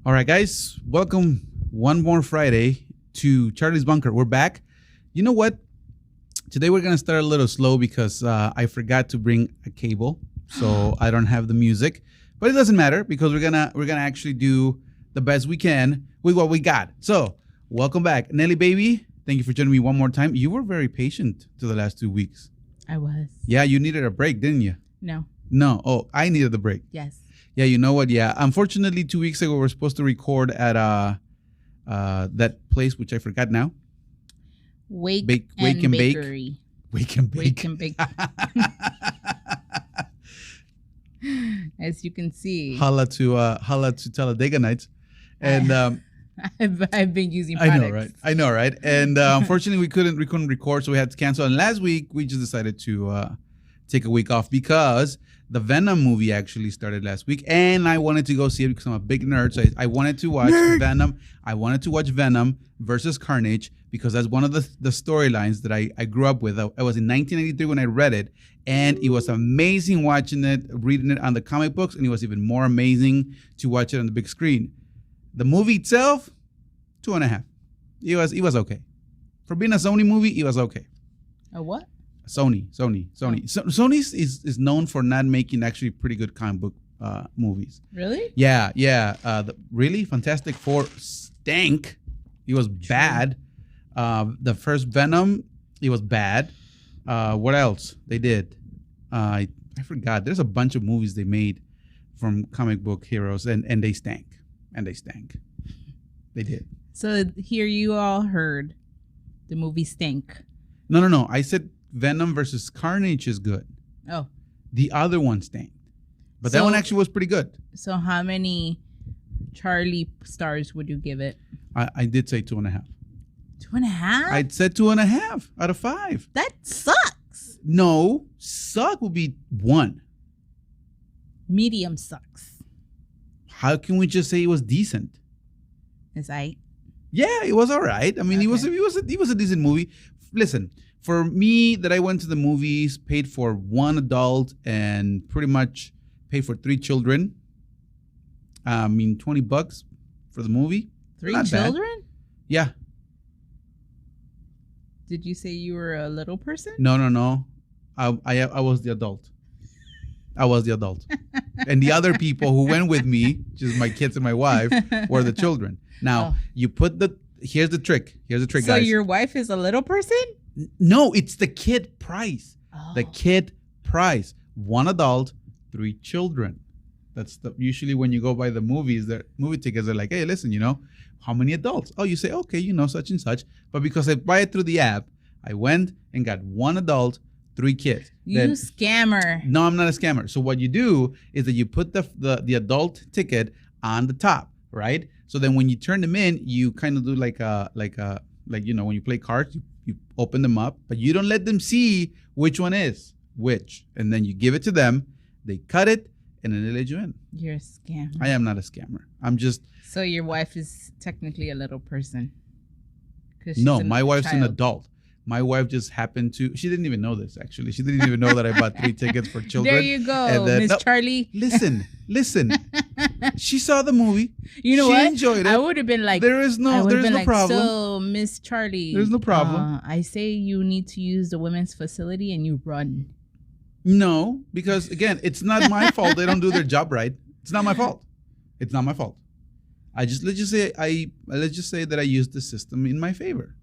All right, guys, welcome one more Friday to Charlie's Bunker. We're back. You know what? Today we're gonna start a little slow because I forgot to bring a cable, so I don't have the music. But it doesn't matter because we're gonna actually do the best we can with what we got. So welcome back, Nelly baby. Thank you for joining me one more time. You were very patient to the last 2 weeks. I was. Yeah, you needed a break, didn't you? No. No. Oh, I needed the break. Yes. Yeah, you know what? Yeah, unfortunately, 2 weeks ago we were supposed to record at that place which I forgot now. Wake Wake and and Bake. Bakery. Wake and Bake. Wake and Bake. As you can see, holla to Talladega Nights, and I've been using I products. know, right? And unfortunately, we couldn't record, so we had to cancel. And last week, we just decided to take a week off because the Venom movie actually started last week, and I wanted to go see it because I'm a big nerd. So I wanted to watch Venom. I wanted to watch Venom versus Carnage because that's one of the storylines that I grew up with. I was in 1993 when I read it, and it was amazing watching it, reading it on the comic books, and it was even more amazing to watch it on the big screen. The movie itself, 2.5. It was okay. For being a Sony movie, it was okay. A what? Sony. So, Sony is known for not making actually pretty good comic book movies. Really? Yeah. Really, Fantastic Four stank. It was bad. The first Venom, it was bad. What else they did? I forgot. There's a bunch of movies they made from comic book heroes, and they stank. They did. So here you all heard the movie stink. No. I said Venom versus Carnage is good. Oh. The other one stank. But that one actually was pretty good. So how many Charlie stars would you give it? I did say 2.5. 2.5? I said 2.5 out of 5. That sucks. No, suck would be 1. Medium sucks. How can we just say it was decent? Is I? Yeah, it was all right. I mean, Okay. it was a decent movie. Listen, for me that I went to the movies, paid for 1 adult and pretty much paid for 3 children. I mean, $20 for the movie. 3 Not bad. children? Yeah. Did you say you were a little person? No. I was the adult. And the other people who went with me, just my kids and my wife, were the children. Now, you put here's the trick. So Guys. your wife is a little person? No, it's the kid price. Oh. The kid price. 1 adult, 3 children. That's usually when you go buy the movies, the movie tickets are like, hey, listen, how many adults? Oh, you say, okay, such and such. But because I buy it through the app, I went and got 1 adult, 3 kids. Scammer. No, I'm not a scammer. So what you do is that you put the adult ticket on the top, right? So then when you turn them in, you kind of do like when you play cards, you open them up, but you don't let them see which one is which. And then you give it to them, they cut it, and then they let you in. You're a scammer. I am not a scammer. I'm just... So your wife is technically a little person. No, my wife's an adult. My wife just happened to... She didn't even know this, actually. She didn't even know that I bought 3 tickets for children. There you go, Miss Charlie. Listen. She saw the movie. You know she what? She enjoyed it. I would have been like... There's no problem. So, Miss Charlie... There's no problem. I say you need to use the women's facility and you run. No, because, again, it's not my fault they don't do their job right. It's not my fault. Let's just say that I use the system in my favor.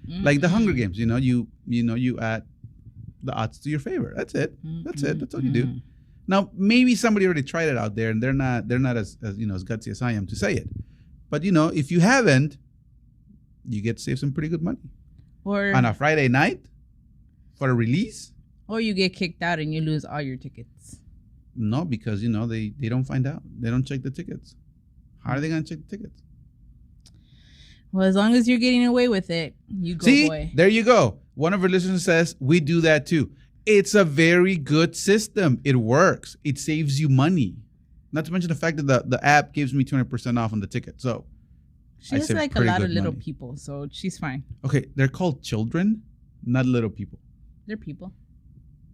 Like the Hunger Games, you add the odds to your favor. That's it. That's all you do. Now, maybe somebody already tried it out there, and they're not as gutsy as I am to say it. But if you haven't, you get to save some pretty good money. Or on a Friday night for a release. Or you get kicked out and you lose all your tickets. No, because they don't find out. They don't check the tickets. How are they going to check the tickets? Well, as long as you're getting away with it, you go, See, boy. There you go. One of our listeners says, we do that too. It's a very good system. It works. It saves you money. Not to mention the fact that the app gives me 20% off on the ticket. So she has like a lot of little people, so she's fine. Okay, they're called children, not little people. They're people.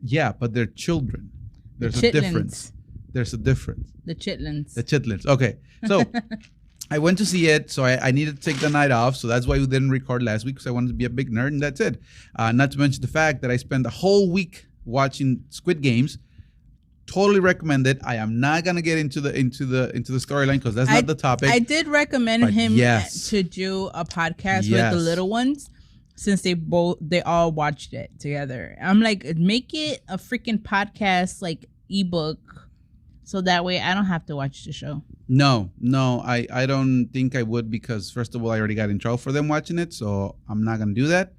Yeah, but they're children. There's a difference. There's a difference. The chitlins. The chitlins. Okay. So I went to see it, so I needed to take the night off. So that's why we didn't record last week, because I wanted to be a big nerd, and that's it. Not to mention the fact that I spent the whole week watching Squid Games. Totally recommend it. I am not gonna get into the storyline because that's not the topic. I did recommend him yes. to do a podcast with the little ones, since they all watched it together. I'm like, make it a freaking podcast, like ebook, so that way I don't have to watch the show. No, I don't think I would, because first of all, I already got in trouble for them watching it, so I'm not gonna do that.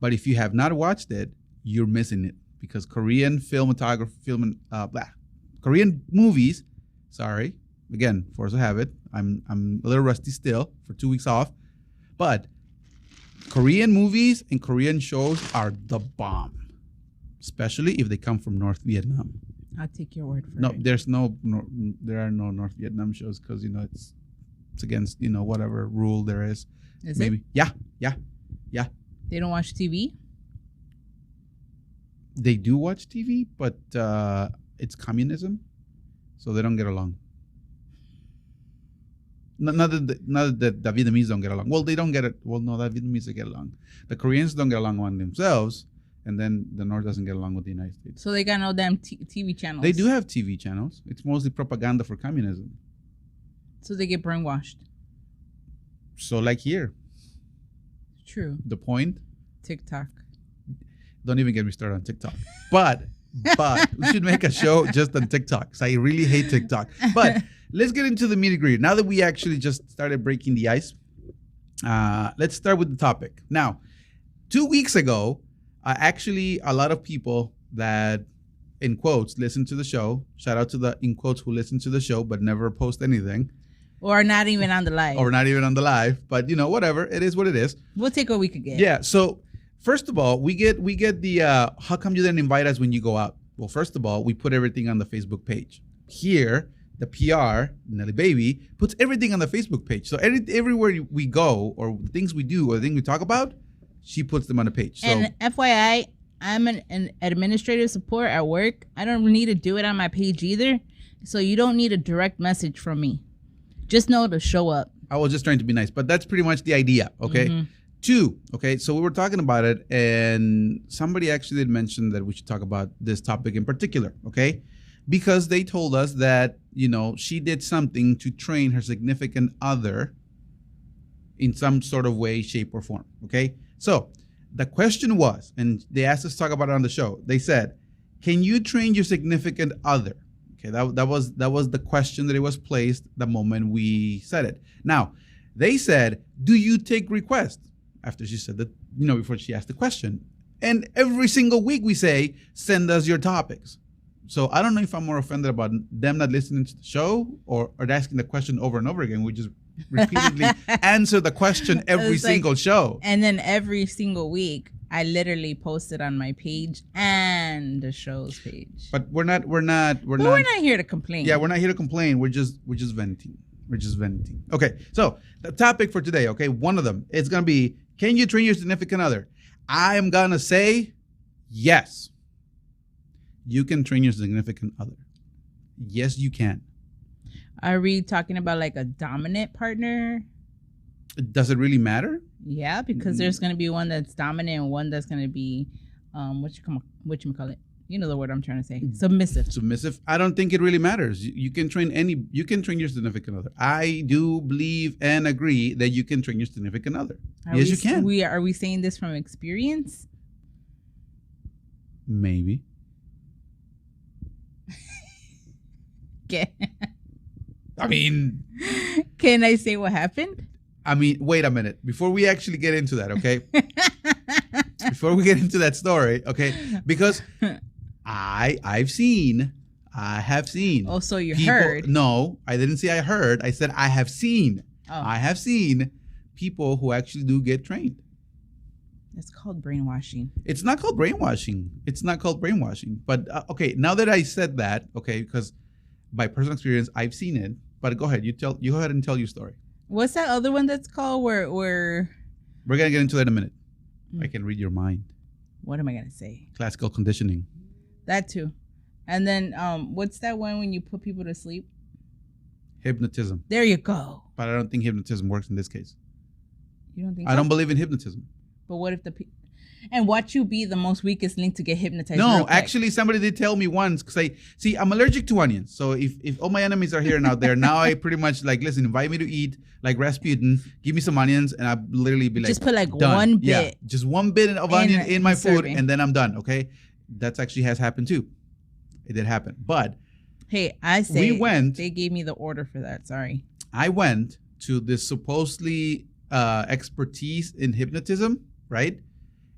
But if you have not watched it, you're missing it, because Korean Korean movies. Sorry, again, force of habit. I'm a little rusty still for 2 weeks off, but Korean movies and Korean shows are the bomb, especially if they come from North Vietnam. I'll take your word for it. No, there are no North Vietnam shows, because it's against whatever rule there is. Is Maybe it? Yeah. They don't watch TV. They do watch TV, but it's communism, so they don't get along. Not that the Vietnamese don't get along. Well, they don't get it. Well, no, the Vietnamese get along. The Koreans don't get along among themselves, and then the North doesn't get along with the United States. So they got no damn TV channels. They do have TV channels. It's mostly propaganda for communism. So they get brainwashed. So like here. True. The point. TikTok. Don't even get me started on TikTok. But we should make a show just on TikTok, because I really hate TikTok. But let's get into the nitty-gritty. Now that we actually just started breaking the ice, let's start with the topic. Now, 2 weeks ago, actually a lot of people that, in quotes, listen to the show, shout out to the, in quotes, who listen to the show but never post anything. Or not even on the live. Or not even on the live. But, whatever. It is what it is. We'll take what we could get. Yeah, so first of all, we get the how come you didn't invite us when you go out? Well, first of all, we put everything on the Facebook page. Here, the PR, Nelly Baby, puts everything on the Facebook page. So everywhere we go, or things we do, or the things we talk about, she puts them on the page. So, and FYI, I'm an administrative support at work. I don't need to do it on my page either. So you don't need a direct message from me. Just know to show up. I was just trying to be nice, but that's pretty much the idea, okay? Mm-hmm. 2, okay, so we were talking about it, and somebody actually did mention that we should talk about this topic in particular, okay? Because they told us that, she did something to train her significant other in some sort of way, shape, or form, okay? So the question was, and they asked us to talk about it on the show, they said, can you train your significant other? Okay, that was the question that it was placed the moment we said it. Now, they said, do you take requests? After she said that, before she asked the question. And every single week we say, send us your topics. So I don't know if I'm more offended about them not listening to the show or asking the question over and over again. We just repeatedly answer the question every single show. And then every single week, I literally post it on my page and the show's page. But we're not here to complain. Yeah, we're not here to complain. We're just venting. We're just venting. Okay, so the topic for today, okay, one of them, it's going to be, can you train your significant other? I am going to say yes. You can train your significant other. Yes, you can. Are we talking about like a dominant partner? Does it really matter? Yeah, because there's going to be one that's dominant and one that's going to be, whatchamacallit? You know the word I'm trying to say. Submissive. Submissive. I don't think it really matters. You can train your significant other. I do believe and agree that you can train your significant other. Yes, you can. Are we saying this from experience? Maybe. Okay. I mean, can I say what happened? I mean, wait a minute. Before we actually get into that, okay? Before we get into that story, okay? Because I have seen. Oh, so you people, heard? No, I didn't say I heard. I said I have seen. Oh. I have seen people who actually do get trained. It's called brainwashing. It's not called brainwashing. But okay, now that I said that, okay, because by personal experience, I've seen it. But go ahead. You go ahead and tell your story. What's that other one that's called where we're gonna get into that in a minute. I can read your mind. What am I gonna say? Classical conditioning. That too. And then what's that one when you put people to sleep? Hypnotism. There you go. But I don't think hypnotism works in this case. You don't think I don't believe in hypnotism. But what if and watch you be the most weakest link to get hypnotized? No, actually, somebody did tell me once, because see, I'm allergic to onions. So if all my enemies are here and out there, now I pretty much like, listen, invite me to eat like Rasputin, give me some onions, and I literally be like, just put like done. one bit. Yeah, just one bit of onion in my food, serving. and then I'm done. Okay, that's actually has happened too. It did happen, but hey, I say they gave me the order for that. Sorry, I went to this supposedly expertise in hypnotism, right?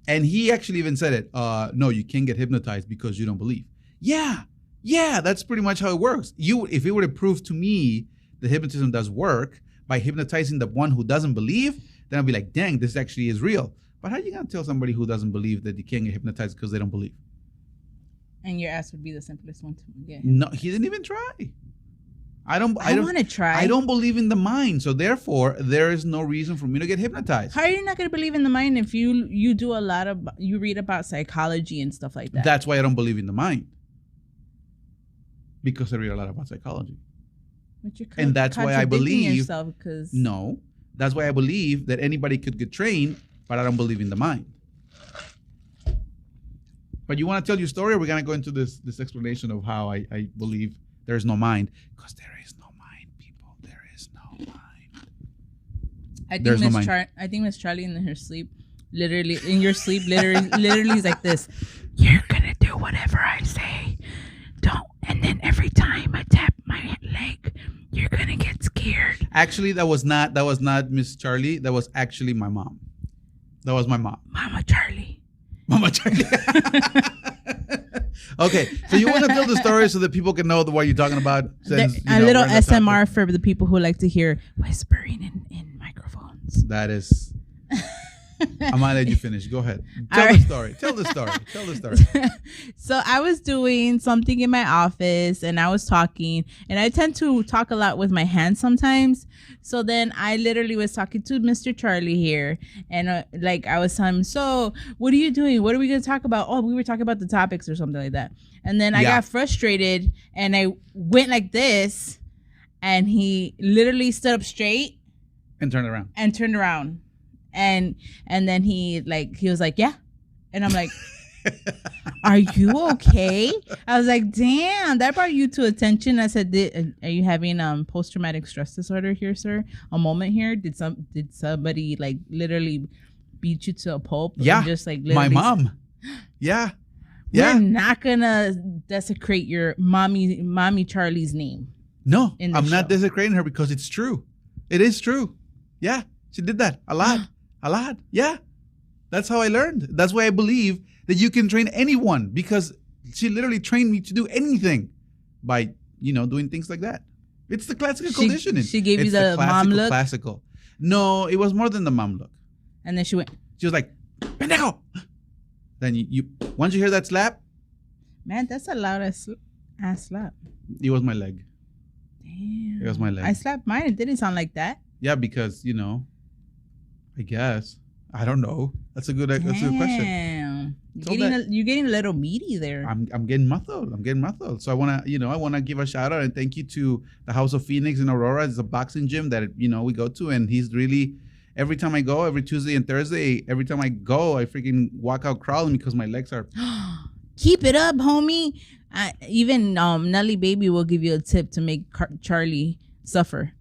And he actually even said it. No, you can't get hypnotized because you don't believe. Yeah, that's pretty much how it works. If it would have proved to me that hypnotism does work by hypnotizing the one who doesn't believe, then I'd be like, dang, this actually is real. But how are you gonna tell somebody who doesn't believe that they can't get hypnotized because they don't believe? And your ass would be the simplest one to get. No, he didn't even try. I don't want to try. I don't believe in the mind, so therefore there is no reason for me to get hypnotized. How are you not going to believe in the mind if you do a lot of you read about psychology and stuff like that? That's why I don't believe in the mind, because I read a lot about psychology. And that's why I believe. No, that's why I believe that anybody could get trained, but I don't believe in the mind. But you want to tell your story, or we're gonna go into this explanation of how I believe there is no mind? Because there is no mind, people. There is no mind. I think Miss Charlie in her sleep, literally in your sleep, literally is like this. You're gonna do whatever I say. Don't. And then every time I tap my leg, you're gonna get scared. Actually, that was not Miss Charlie. That was actually my mom. That was my mom. Mama Charlie. Mama Charlie. Okay, so you want to tell the story so that people can know what you're talking about? Since, a little SMR for the people who like to hear whispering in microphones. That is... I'm gonna let you finish. Go ahead. Tell the story. So I was doing something in my office and I was talking, and I tend to talk a lot with my hands sometimes. So then I literally was talking to Mr. Charlie here, and I was telling him, so what are you doing? What are we going to talk about? Oh, we were talking about the topics or something like that. And then I got frustrated and I went like this, and he literally stood up straight and turned around. And then he was like, yeah. And I'm like, are you okay? I was like, damn, that brought you to attention. I said, are you having post-traumatic stress disorder here, sir? A moment here? Did somebody like literally beat you to a pulp? Yeah, just like my mom. Yeah. We're not gonna desecrate your mommy Charlie's name. No, I'm not desecrating her because it's true. It is true. Yeah, she did that a lot. A lot. Yeah. That's how I learned. That's why I believe that you can train anyone, because she literally trained me to do anything by, doing things like that. It's the classical conditioning. She gave you the mom look? Classical. No, it was more than the mom look. And then she was like, pendejo. Then you once you hear that slap. Man, that's a loud ass slap. It was my leg. Damn. It was my leg. I slapped mine. It didn't sound like that. Yeah, because, I guess. I don't know. That's a good question. You're getting a little meaty there. I'm getting muffled. So I wanna give a shout out and thank you to the House of Phoenix in Aurora. It's a boxing gym that we go to, and he's really, every time I go, every Tuesday and Thursday, every time I go, I freaking walk out crawling because my legs are. Keep it up, homie. Even Nelly Baby will give you a tip to make Charlie suffer.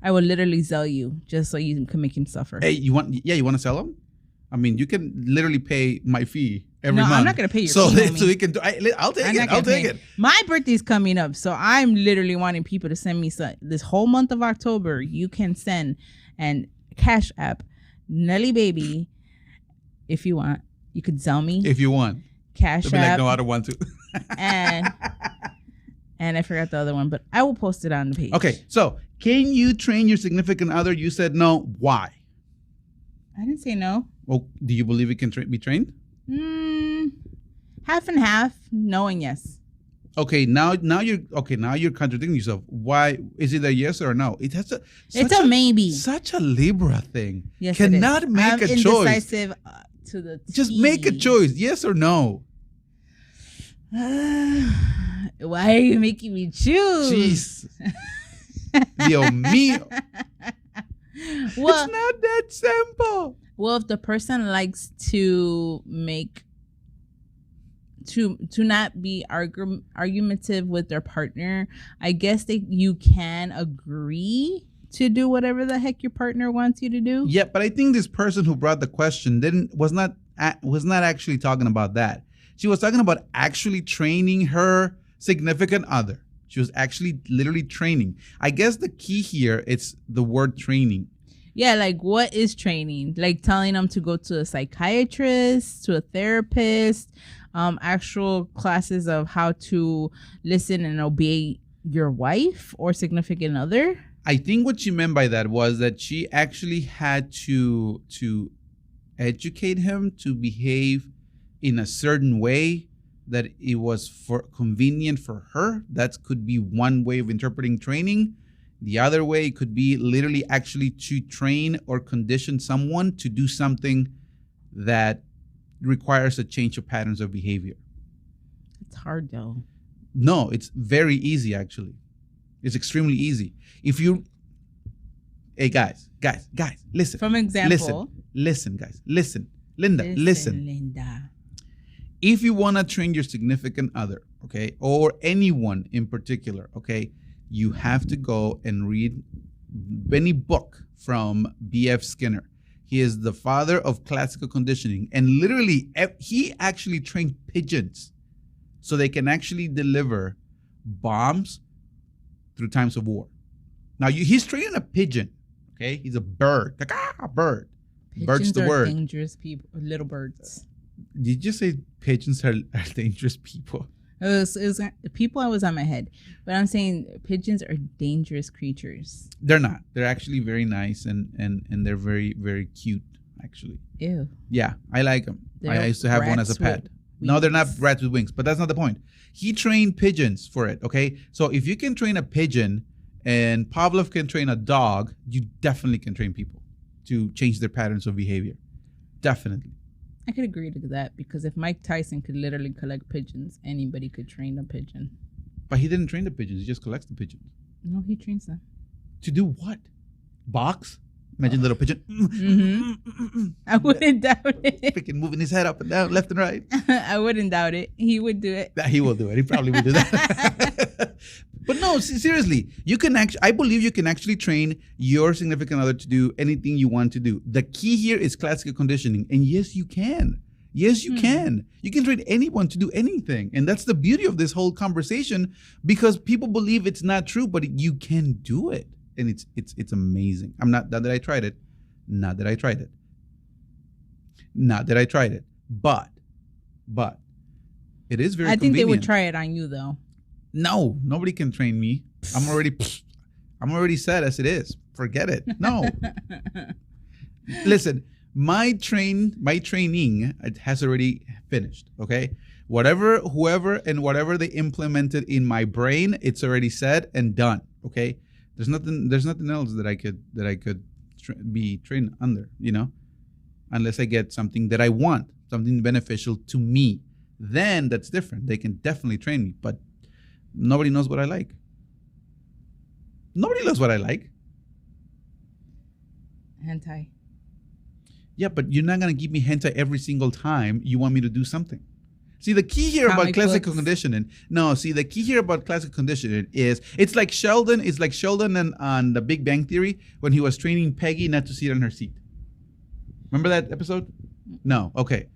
I will literally sell you just so you can make him suffer. Hey, you want to sell him? I mean, you can literally pay my fee every month. No, I'm not going to pay your fee, so we can I'll take it. My birthday's coming up, so I'm literally wanting people to send me this whole month of October. You can send and Cash App Nelly Baby if you want. You could sell me. If you want. Cash App. Like, no, I don't want to. And I forgot the other one, but I will post it on the page. Okay, so can you train your significant other? You said no. Why? I didn't say no. Well, do you believe it can be trained? Half and half. No and yes. Okay, now you're contradicting yourself. Why is it a yes or a no? It's a maybe. Such a Libra thing. Yes, cannot make a choice. Indecisive to the T. Just make a choice. Yes or no. Why are you making me choose? Jeez. Dios mío. Well, It's not that simple. Well, if the person likes to make to not be argumentative with their partner, I guess you can agree to do whatever the heck your partner wants you to do. Yeah, but I think this person who brought the question was not actually talking about that. She was talking about actually training her significant other. She was actually literally training. I guess the key here is the word training. Yeah, like what is training? Like telling them to go to a psychiatrist, to a therapist, actual classes of how to listen and obey your wife or significant other. I think what she meant by that was that she actually had to educate him to behave in a certain way that it was convenient for her. That could be one way of interpreting training. The other way could be literally actually to train or condition someone to do something that requires a change of patterns of behavior. It's hard though. No, it's very easy actually. It's extremely easy. If you, hey guys, listen. From example. Listen, guys, listen. Linda, listen. Linda. If you want to train your significant other, okay, or anyone in particular, okay, you have to go and read any book from B.F. Skinner. He is the father of classical conditioning. And literally, he actually trained pigeons so they can actually deliver bombs through times of war. Now, he's training a pigeon, okay? He's a bird. Like, bird. Pigeons Bird's the are word. Dangerous people, little birds. Did you say pigeons are dangerous people? It was people I was on my head, but I'm saying pigeons are dangerous creatures. They're not. They're actually very nice and they're very, very cute, actually. Ew. Yeah, I like them. I used to have one as a pet. No, they're not rats with wings, but that's not the point. He trained pigeons for it, okay? So if you can train a pigeon and Pavlov can train a dog, you definitely can train people to change their patterns of behavior. Definitely. I could agree to that because if Mike Tyson could literally collect pigeons, anybody could train a pigeon. But he didn't train the pigeons. He just collects the pigeons. No, he trains them. To do what? Box? Imagine little pigeon. Mm-hmm. I wouldn't doubt it. Freaking moving his head up and down, left and right. I wouldn't doubt it. He would do it. He will do it. He probably will do that. But no, seriously, you can actually, I believe you can actually train your significant other to do anything you want to do. The key here is classical conditioning. And yes, you can. Yes, you can. You can train anyone to do anything. And that's the beauty of this whole conversation because people believe it's not true, but you can do it. And it's amazing. Not that I tried it. But it is very convenient. I think they would try it on you though. No, nobody can train me. I'm already set as it is. Forget it. No. Listen, my training has already finished. Okay, whoever they implemented in my brain, it's already said and done. Okay, there's nothing else that I could be trained under. You know, unless I get something that I want, something beneficial to me. Then that's different. They can definitely train me, but nobody knows what I like. Nobody knows what I like. Hentai. Yeah, but you're not going to give me hentai every single time you want me to do something. See, the key here about classical conditioning. No, see, the key here about classical conditioning is it's like Sheldon on The Big Bang Theory when he was training Peggy not to sit on her seat. Remember that episode? No. Okay.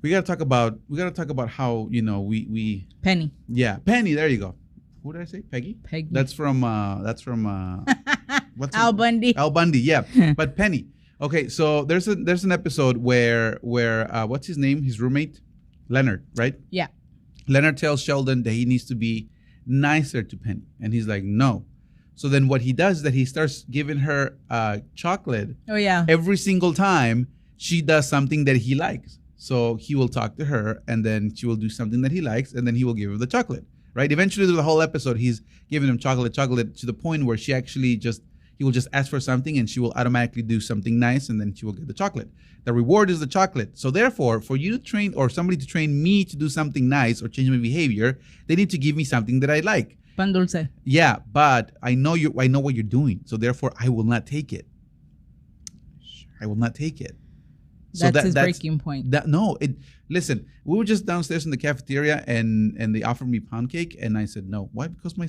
We gotta talk about how, you know, we Penny. Yeah, Penny. There you go. Who did I say? Peggy. Peggy. That's from what's Al Bundy. Al Bundy. Yeah, but Penny. Okay, so there's an episode where what's his name? His roommate, Leonard, right? Yeah. Leonard tells Sheldon that he needs to be nicer to Penny, and he's like, no. So then what he does is that he starts giving her chocolate. Oh yeah. Every single time she does something that he likes. So he will talk to her, and then she will do something that he likes, and then he will give her the chocolate, right? Eventually, through the whole episode, he's giving him chocolate to the point where he will just ask for something, and she will automatically do something nice, and then she will get the chocolate. The reward is the chocolate. So therefore, for you to train or somebody to train me to do something nice or change my behavior, they need to give me something that I like. Pan dulce. Yeah, but I know what you're doing, so therefore I will not take it. I will not take it. So That's his breaking point. Listen, we were just downstairs in the cafeteria and they offered me pound cake and I said no. Why? Because my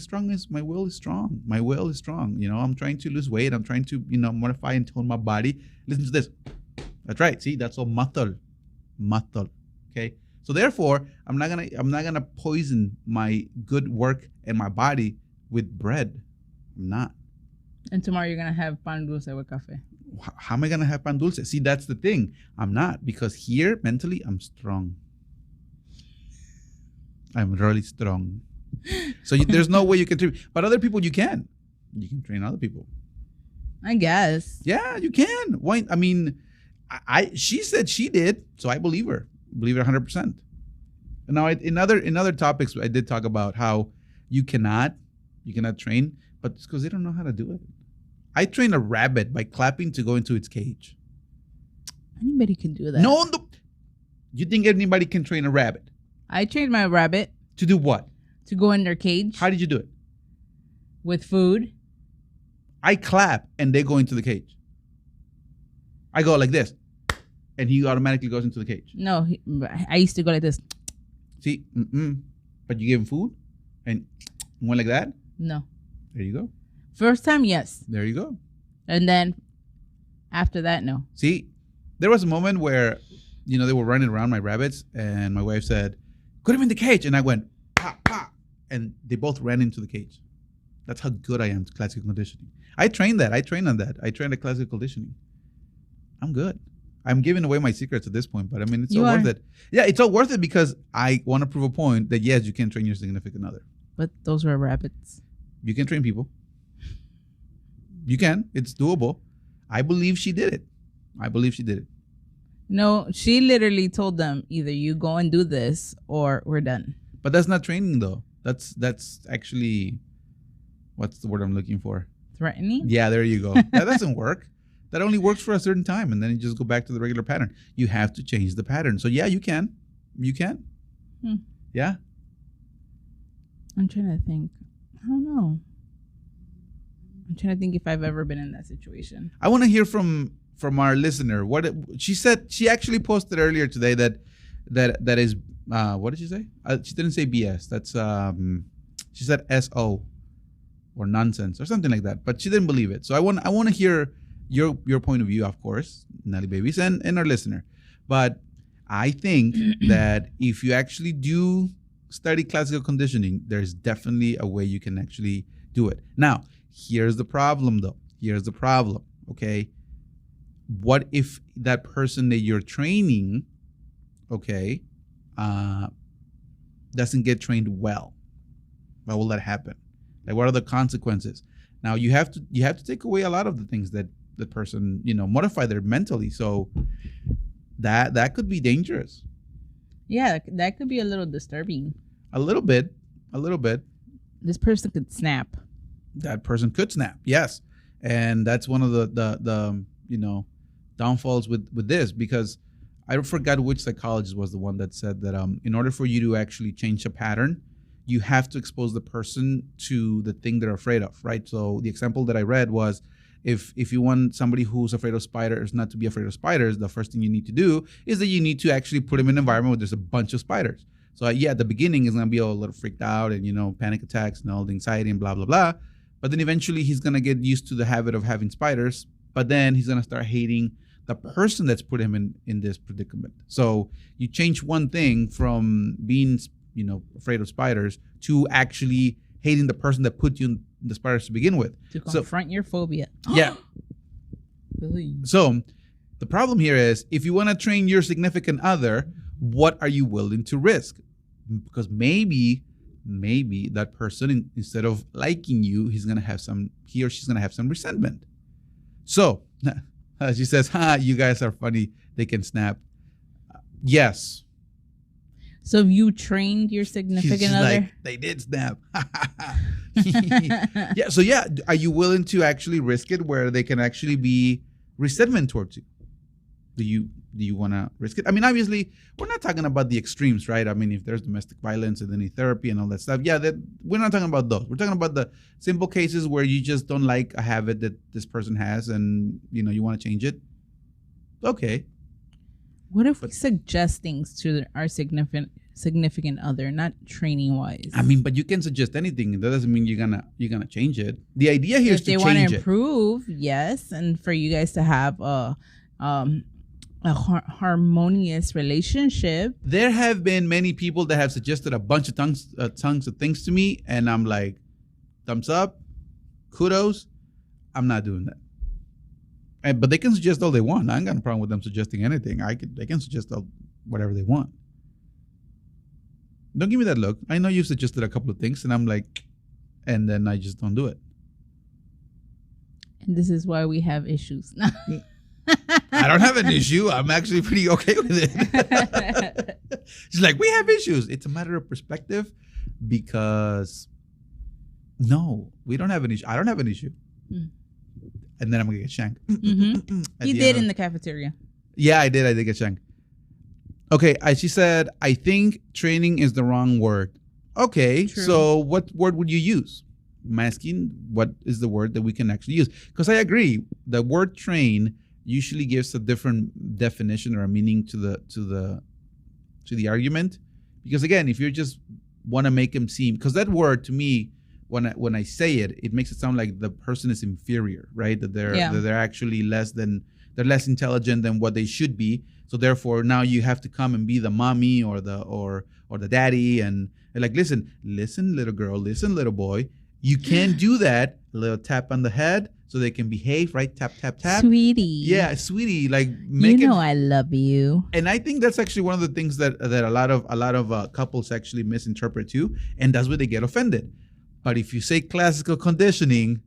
will is strong. My will is strong. I'm trying to lose weight. I'm trying to, modify and tone my body. Listen to this. That's right. See, that's all matal. Okay. So therefore, I'm not gonna poison my good work and my body with bread. I'm not. And tomorrow you're gonna have pan dulce with cafe. How am I gonna have pan dulce? See, that's the thing. I'm not, because here mentally I'm strong. I'm really strong. So there's no way you can train, but other people you can. You can train other people. I guess. Yeah, you can. Why? I mean, she said she did, so I believe her. Believe it 100%. Now, in other topics, I did talk about how you cannot train, but it's because they don't know how to do it. I train a rabbit by clapping to go into its cage. Anybody can do that. No. You think anybody can train a rabbit? I trained my rabbit. To do what? To go in their cage. How did you do it? With food. I clap and they go into the cage. I go like this, and he automatically goes into the cage. No, I used to go like this. See, but you give him food and went like that? No. There you go. First time, yes. There you go. And then after that, no. See, there was a moment where, they were running around my rabbits, and my wife said, "Put him in the cage." And I went, "Pa, pa," and they both ran into the cage. That's how good I am to classical conditioning. I trained on that. I trained at classical conditioning. I'm good. I'm giving away my secrets at this point, but I mean, it's all worth it. Yeah, it's all worth it because I want to prove a point that yes, you can train your significant other. But those were rabbits. You can train people. You can. It's doable. I believe she did it. No, she literally told them either you go and do this or we're done. But that's not training though. That's actually, what's the word I'm looking for? Threatening? Yeah, there you go. That doesn't work. That only works for a certain time, and then you just go back to the regular pattern. You have to change the pattern. So yeah, you can. Yeah. I'm trying to think. I don't know. I'm trying to think if I've ever been in that situation. I want to hear from our listener. What she said. She actually posted earlier today that is what did she say? She didn't say BS. That's she said SO or nonsense or something like that. But she didn't believe it. So I want to hear your point of view, of course, Nelly Babies, and our listener. But I think that if you actually do study classical conditioning, there's definitely a way you can actually do it. Now, here's the problem, though. Okay? What if that person that you're training, okay, doesn't get trained well? Why will that happen? Like, what are the consequences? Now, you have to take away a lot of the things that the person, modify their mentally. So that could be dangerous. Yeah, that could be a little disturbing. A little bit. This person could snap. That person could snap. Yes. And that's one of the downfalls with this, because I forgot which psychologist was the one that said that in order for you to actually change a pattern, you have to expose the person to the thing they're afraid of, right? So the example that I read was, if you want somebody who's afraid of spiders not to be afraid of spiders, the first thing you need to do is that you need to actually put him in an environment where there's a bunch of spiders. So at the beginning, he's going to be a little freaked out and, panic attacks and all the anxiety and blah, blah, blah. But then eventually he's going to get used to the habit of having spiders. But then he's going to start hating the person that's put him in this predicament. So you change one thing from being, afraid of spiders to actually hating the person that put you in the spiders to begin with. To confront your phobia. Yeah. Really? So the problem here is, if you want to train your significant other, what are you willing to risk? Because maybe that person, instead of liking you, he or she's going to have some resentment. So she says, you guys are funny. They can snap. Yes. So you trained your significant other? Like, they did snap. Yeah. So are you willing to actually risk it where they can actually be resentment towards you? Do you want to risk it? I mean, obviously, we're not talking about the extremes, right? I mean, if there's domestic violence and any therapy and all that stuff, yeah, we're not talking about those. We're talking about the simple cases where you just don't like a habit that this person has, and you want to change it. Okay. What if we suggest things to our significant other, not training wise? I mean, but you can suggest anything. That doesn't mean you're gonna change it. The idea here is to change it. If they want to improve, yes, and for you guys to have a harmonious relationship. There have been many people that have suggested a bunch of tons of things to me, and I'm like, thumbs up, kudos. I'm not doing that. But they can suggest all they want. I ain't got a problem with them suggesting anything. They can suggest whatever they want. Don't give me that look. I know you've suggested a couple of things, and I'm like, and then I just don't do it. And this is why we have issues. I don't have an issue. I'm actually pretty okay with it. She's like, we have issues. It's a matter of perspective, because no, we don't have an issue. I don't have an issue. And then I'm going to get shanked. Mm-hmm. You did in the cafeteria. Yeah, I did. I did get shanked. Okay, she said, I think training is the wrong word. Okay, true. So what word would you use? I'm asking, what is the word that we can actually use? Because I agree, the word train usually gives a different definition or a meaning to the argument. Because again, if you just want to make them seem, because that word to me, when I say it, it makes it sound like the person is inferior, right? That they're actually they're less intelligent than what they should be. So therefore, now you have to come and be the mommy or the daddy, and like, listen, little girl, listen, little boy, you can't do that. A little tap on the head so they can behave, right? Tap, tap, tap. Sweetie. Yeah, sweetie. Like, make it. I love you. And I think that's actually one of the things that a lot of couples actually misinterpret too, and that's where they get offended. But if you say classical conditioning,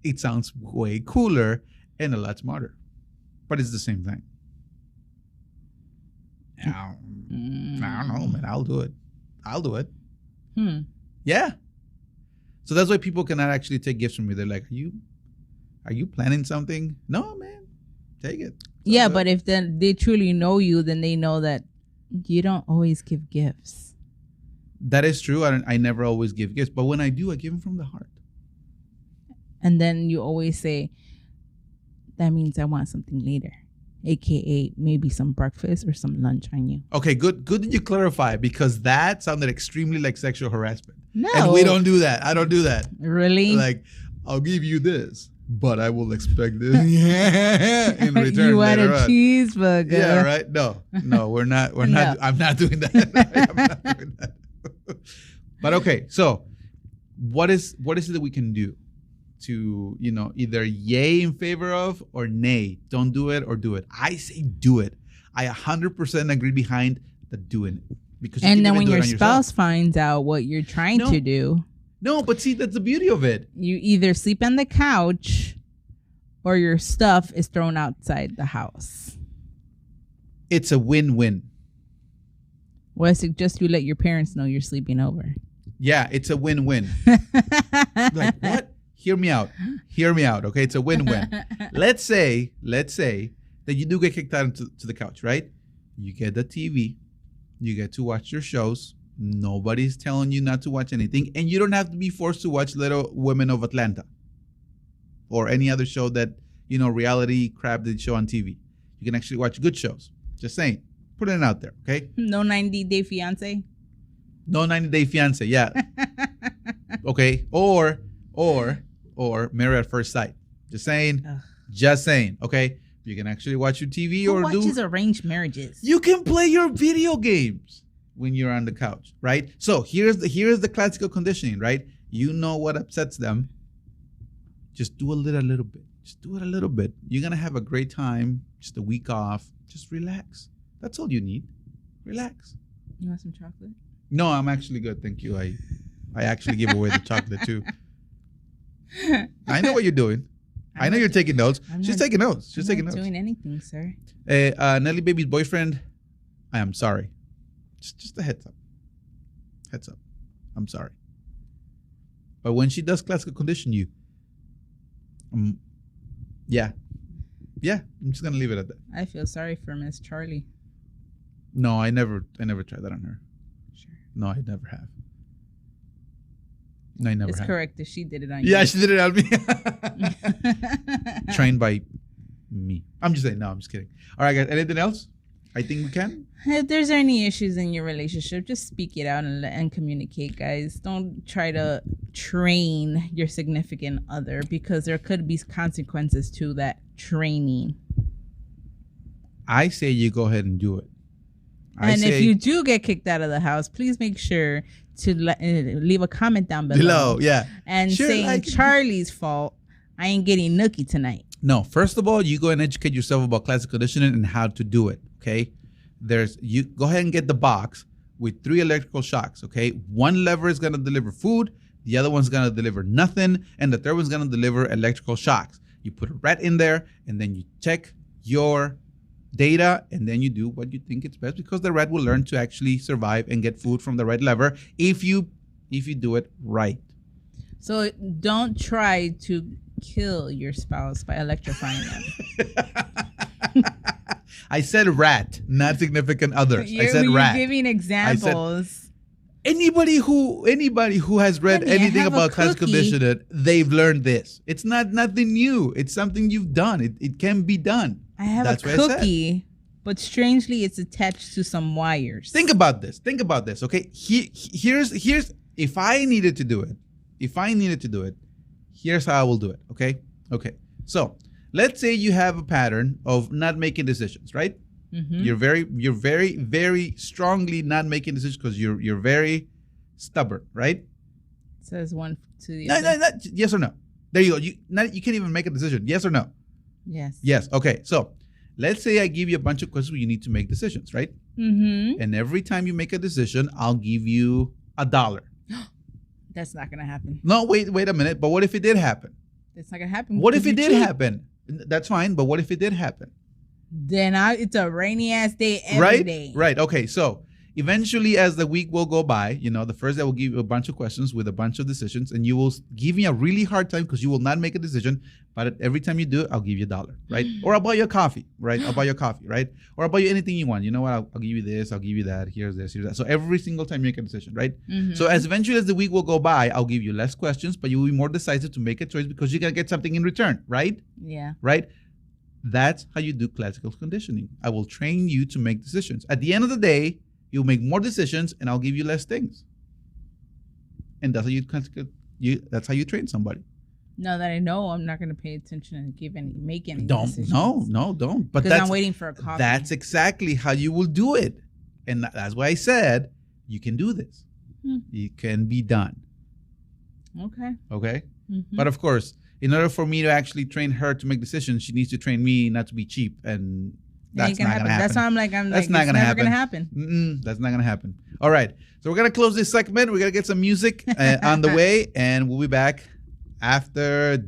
it sounds way cooler and a lot smarter. But it's the same thing. I don't know, man. I'll do it. Yeah. So that's why people cannot actually take gifts from me. They're like, are you planning something? No, man. Take it. Yeah, but if then they truly know you, then they know that you don't always give gifts. That is true. I never always give gifts, but when I do, I give them from the heart. And then you always say, that means I want something later, aka maybe some breakfast or some lunch on you. Okay, good that you clarify, because that sounded extremely like sexual harassment. No. And we don't do that. I don't do that. Really? Like, I'll give you this, but I will expect this in return. You want a cheeseburger? Yeah, right. No, we're not. We're not. I'm not doing that. I'm not doing that. But okay, so what is it that we can do to either yay in favor of or nay, don't do it or do it? I say do it. I 100% agree behind the doing it, because and then when your spouse finds out what you're trying to do, no, but see, that's the beauty of it. You either sleep on the couch or your stuff is thrown outside the house. It's a win-win. Well, I suggest you let your parents know you're sleeping over. Yeah, it's a win-win. Like, what? Hear me out. Okay, it's a win-win. Let's say that you do get kicked out to the couch, right? You get the TV. You get to watch your shows. Nobody's telling you not to watch anything. And you don't have to be forced to watch Little Women of Atlanta or any other show that, reality crap they show on TV. You can actually watch good shows. Just saying. Putting it out there, okay? No 90-day fiance? No 90-day fiance, yeah. Okay, or Married at First Sight. Just saying. Ugh. Just saying, okay? You can actually watch your TV. Who watches arranged marriages? You can play your video games when you're on the couch, right? So here's the classical conditioning, right? You know what upsets them. Just do a little bit. Just do it a little bit. You're gonna have a great time. Just a week off. Just relax. That's all you need. Relax. You want some chocolate? No, I'm actually good. Thank you. I actually give away the chocolate too. I know what you're doing. I know you're taking notes. She's taking notes. She's taking notes. I'm not doing anything, sir. Nelly Baby's boyfriend, I am sorry. Just a heads up. Heads up. I'm sorry. But when she does classical condition you, yeah. Yeah, I'm just gonna leave it at that. I feel sorry for Miss Charlie. No, I never tried that on her. Sure. No, I never have. No, I never It's have. correct that she did it on you. Yeah, she did it on me. Trained by me. I'm just saying. No, I'm just kidding. All right, guys. Anything else? I think we can. If there's any issues in your relationship, just speak it out and communicate, guys. Don't try to train your significant other because there could be consequences to that training. I say you go ahead and do it. And if you do get kicked out of the house, please make sure to leave a comment down below. Yeah. And saying Charlie's fault, I ain't getting nookie tonight. No, first of all, you go and educate yourself about classical conditioning and how to do it. Okay, you go ahead and get the box with 3 electrical shocks. Okay, one lever is gonna deliver food, the other one's gonna deliver nothing, and the third one's gonna deliver electrical shocks. You put a rat in there, and then you check your data, and then you do what you think is best because the rat will learn to actually survive and get food from the right lever if you do it right. So don't try to kill your spouse by electrifying them. I said rat, not significant others. I said rat. You're giving examples. Anybody who has read anything about classical conditioning, they've learned this. It's nothing new. It's something you've done. It can be done. I have a cookie, but strangely, it's attached to some wires. Think about this. Okay, here's if I needed to do it, here's how I will do it. Okay. So let's say you have a pattern of not making decisions, right? Mm-hmm. You're very, very strongly not making decisions because you're very stubborn, right? It says one to the other. No, yes or no. There you go. You can't even make a decision. Yes or no? Yes. Yes. Okay. So let's say I give you a bunch of questions where you need to make decisions, right? Mm-hmm. And every time you make a decision, I'll give you $1. That's not gonna happen. No, wait a minute. But what if it did happen? That's not gonna happen. What if it did happen? That's fine. But what if it did happen? Then it's a rainy ass day every day. Right. Okay. So eventually, as the week will go by, the first day will give you a bunch of questions with a bunch of decisions, and you will give me a really hard time because you will not make a decision. But every time you do it, I'll give you $1, right? Or I'll buy you a coffee, right? Or I'll buy you anything you want. You know what? I'll give you this. I'll give you that. Here's this. Here's that. So every single time you make a decision, right? Mm-hmm. So as eventually as the week will go by, I'll give you less questions, but you will be more decisive to make a choice because you're gonna get something in return, right? Yeah. Right. That's how you do classical conditioning. I will train you to make decisions. At the end of the day, you'll make more decisions, and I'll give you less things. And that's how that's how you train somebody. Now that I know, I'm not going to pay attention and make any decisions. No, don't. But because I'm waiting for a coffee. That's exactly how you will do it, and that's why I said you can do this. It can be done. Okay. Mm-hmm. But of course, in order for me to actually train her to make decisions, she needs to train me not to be cheap, and that's not gonna happen. That's why I'm like, that's not gonna happen. That's not gonna happen. All right, so we're gonna close this segment. We're gonna get some music on the way, and we'll be back after.